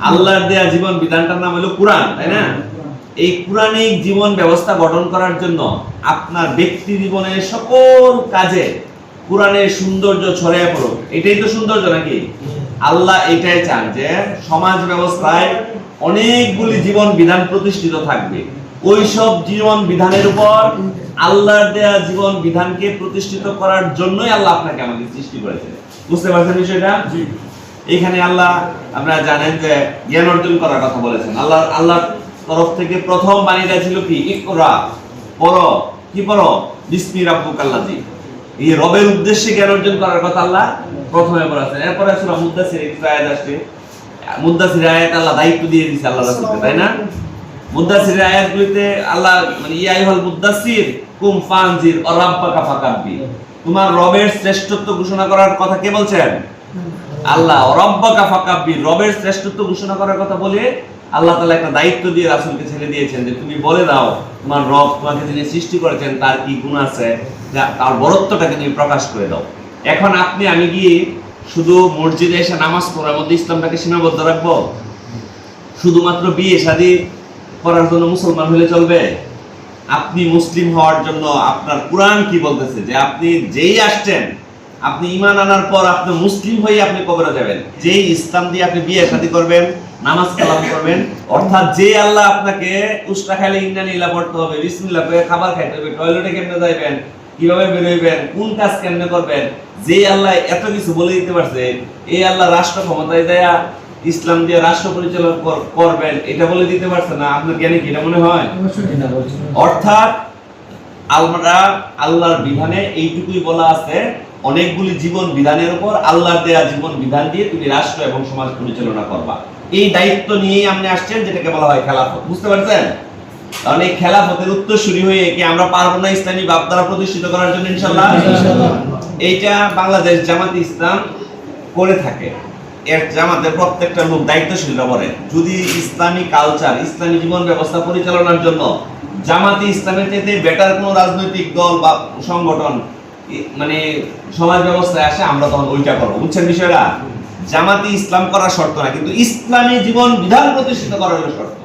আল্লাহর দেয়া জীবন বিধানটার নাম হলো কোরআন, তাই না? এই কোরআনিক জীবন ব্যবস্থা গঠন করার জন্য আপনার ব্যক্তি জীবনের সকল কাজে কোরআনের সৌন্দর্য ছড়িয়ে পড়ুক, এটাই তো সৌন্দর্য নাকি? আল্লাহ এটাই চান যে সমাজ ব্যবস্থায় অনেকগুলি জীবন বিধান প্রতিষ্ঠিত থাকবে, ওই সব জীবন বিধানের উপর আল্লাহর দেয়া জীবন বিধানকে প্রতিষ্ঠিত করার জন্যই আল্লাহ আপনাকে আমাকে সৃষ্টি করেছেন। বুঝতে পারছেন বিষয়টা? এখানে আল্লাহ, আপনারা জানেন যে জ্ঞান অর্জন করার কথা বলেছেন। আল্লাহর তরফ থেকে প্রথম বাণীটা ছিল কি? ইকরা, পড়ো। কি পড়ো? বিসমি রাব্বুকাল্লাযী। এই রবের উদ্দেশ্যে জ্ঞান অর্জন করার কথা আল্লাহ প্রথমে বলেছেন। এরপরে সূরা মুদ্দাসির আয়াত আসছে। মুদ্দাসির আয়াত আল্লাহ দায়িত্ব দিয়ে দিয়েছে আল্লাহ রাসূলকে, তাই না? মুদ্দাসির আয়াতগুলিতে আল্লাহ মানে ইয়া আইয়ুহাল মুদ্দাসির কুম ফানজির ওয়া রাব্বাকা ফাকাব্বির, তোমার রবের শ্রেষ্ঠত্ব ঘোষণা করার কথা কে বলছেন? আল্লাহ। রব্বাকা ফাকাব্বির, রবের শ্রেষ্ঠত্ব ঘোষণা করার কথা বলে আল্লাহ তাআলা একটা দায়িত্ব দিয়ে রাসূলকে ছেড়ে দিয়েছেন যে তুমি বলে দাও তোমার রব তোমাকে যিনি সৃষ্টি করেছেন তার কি গুণ আছে, তার বড়ত্বটাকে তুমি প্রকাশ করে দাও। এখন আপনি আমি গিয়ে শুধু মসজিদে এসে নামাজ পড়ার মধ্যে ইসলামটাকে সীমাবদ্ধ রাখবো? শুধুমাত্র বিয়ে শাদী করার জন্য মুসলমান হলে চলবে? আপনি মুসলিম হওয়ার জন্য আপনার কোরআন কি বলতেছে যে আপনি যেই আসছেন, আপনি ঈমান আনার পর আপনি মুসলিম হয়ে আপনি কবরে যাবেন। যেই ইসলাম দিয়ে আপনি বিয়ে শাদী করবেন, নামাজ কালাম করবেন, অর্থাৎ যে আল্লাহ আপনাকে উস্তা খাইলে ইন্নালিল্লাহ পড়তে হবে, বিসমিল্লাহ করে খাবার খাইতে হবে, টয়লেটে কেমনে যাবেন, কিভাবে বের হইবেন, কোন কাজ কেমনে করবেন, যে আল্লাহ এত কিছু বলে দিতে পারছে, এই আল্লাহ রাষ্ট্র ক্ষমতায় দেয়া ইসলাম দিয়ে রাষ্ট্র পরিচালনা করবেন এটা বলে দিতে পারছে না? আপনার জ্ঞানে কি এটা মনে হয়? অর্থাৎ আমরা আল্লাহর বিধানে এইটুকুই বলা আছে, অনেকগুলি জীবন বিধানের উপর আল্লাহর দেয়া জীবন বিধান দিয়ে তুমি রাষ্ট্র এবং সমাজ পরিচালনা করবা। এই দায়িত্ব নিয়েই আপনি আসছেন, যেটাকে বলা হয় খেলাফত। বুঝতে পারছেন? কারণ এই খেলাফতের উত্তরসূরি হয়ে কি আমরা পারবো না ইসলামী ভাবধারা প্রতিষ্ঠিত করার জন্য? ইনশাআল্লাহ। এইটা বাংলাদেশ জামাতে ইসলাম করে থাকে। এর জামাতের প্রত্যেকটা লোক দায়িত্বশীলরা বলেন, যদি ইসলামী কালচার, ইসলামী জীবন ব্যবস্থা পরিচালনার জন্য জামাতে ইসলামের চাইতে বেটার কোনো রাজনৈতিক দল বা সংগঠন মানে সমাজ ব্যবস্থায় আসে, আমরা তখন ওইটা করবো। বুঝছেন বিষয়টা? জামাতে ইসলাম করার শর্ত না, কিন্তু ইসলামী জীবন বিধান প্রতিষ্ঠিত করার শর্ত।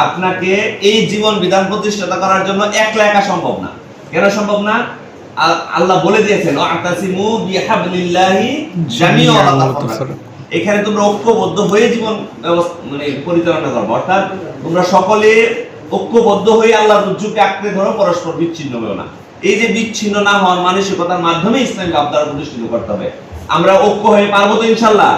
আপনাকে এই জীবন বিধান প্রতিষ্ঠিত করার জন্য একলা একা সম্ভব না। কেন সম্ভব না? আল্লাহ বলে দিয়েছেন ওয়াতাসিমু বিহাবলিল্লাহি জামিআন ওয়া লা তাফাররাকু। এখানে তোমরা ঐক্যবদ্ধ হয়ে জীবন মানে পরিচালনা করবে, অর্থাৎ তোমরা সকলে ঐক্যবদ্ধ হয়ে আল্লাহর রজ্জুকে আঁকড়ে ধরো, পরস্পর বিচ্ছিন্ন হও না। এই যে বিচ্ছিন্ন না হওয়ার মানসিকতার মাধ্যমে ইসলামী ভাবধারা প্রতিষ্ঠিত করতে হবে। আমরা ঐক্য হয়ে পারবো তো ইনশাআল্লাহ?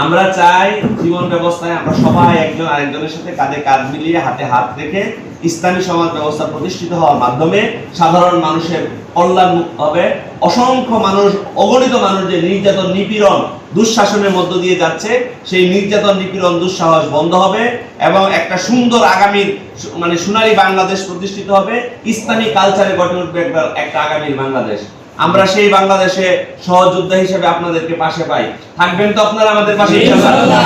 আমরা চাই জীবন ব্যবস্থায় আমরা সবাই একজন আরেকজনের সাথে কাঁধে কাঁধ মিলিয়ে হাতে হাত রেখে ইসলামী সমাজ ব্যবস্থা প্রতিষ্ঠিত হওয়ার মাধ্যমে সাধারণ মানুষের কল্যাণ হবে। অসংখ্য মানুষ, অগণিত মানুষ যে নির্যাতন, নিপীড়ন, দুঃশাসনের মধ্য দিয়ে যাচ্ছে, সেই নির্যাতন, নিপীড়ন, দুঃসাহস বন্ধ হবে এবং একটা সুন্দর আগামীর মানে সোনালী বাংলাদেশ প্রতিষ্ঠিত হবে। ইসলামী কালচারে গঠন উঠবে একটা আগামীর বাংলাদেশ। আমরা সেই বাংলাদেশে সহযোদ্ধা হিসেবে আপনাদেরকে পাশে পাই। থাকবেন তো আপনারা আমাদের পাশে ইনশাআল্লাহ?